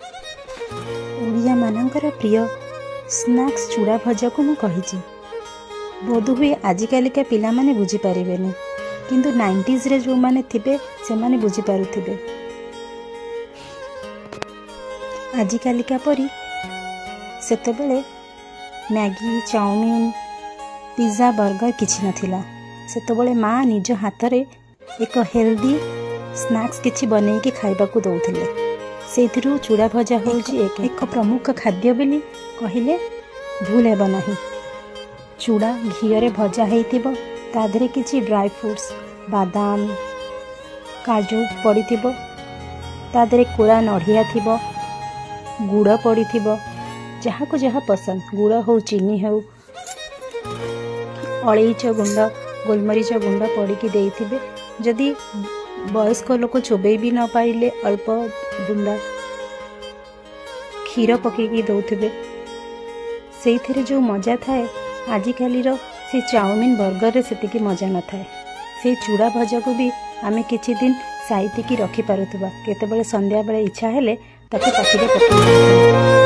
ओडिया मानकर प्रिय स्नैक्स चूड़ा भजा को मु कहिछि। बोधहुए आजिकालिका पिला माने बुझी पारिबेनी, किंतु 90s रे जो माने थिबे से माने बुझी पारुथिबे। आजिकालिका परी सेतेबेले मैगी चाउमीन पिज्जा बर्गर किछि नथिला। सेतेबेले माँ निज हाथ रे एक हेल्दी स्नैक्स किछि बनेइके खाइबाकू दउथिले। सेथिरु चूड़ा भजा होउछि एक प्रमुख खाद्य बोली कहिले भूल हेब नाही। चूड़ा घीरे भजा हेइतिबो, ता देहरे किछि ड्राई फ्रूट्स बादाम काजू पड़िथिबो, ता देहरे कोरा नढ़िया थिबो, गुड़ पड़िथिबो, जहाँ को जहाँ पसंद गुड़ हो चीनी हो अलैच गुंड गोलमरीच गुंड पड़िकी देइथिबे। जदि वयस्क लोक चोबई भी न पारिले अल्प बुंदा क्षीर पकईकी दौथिबे। से जो मजा थाए आजिकाली से चाउमीन बर्गर रे सेतिकी मजा न थाए। से चूड़ा भजा को भी आमे किछि दिन साइतिकी रखी पारुथबा, केतेबेले संध्या बेले इच्छा हेले ताके पाखिरे पकेइ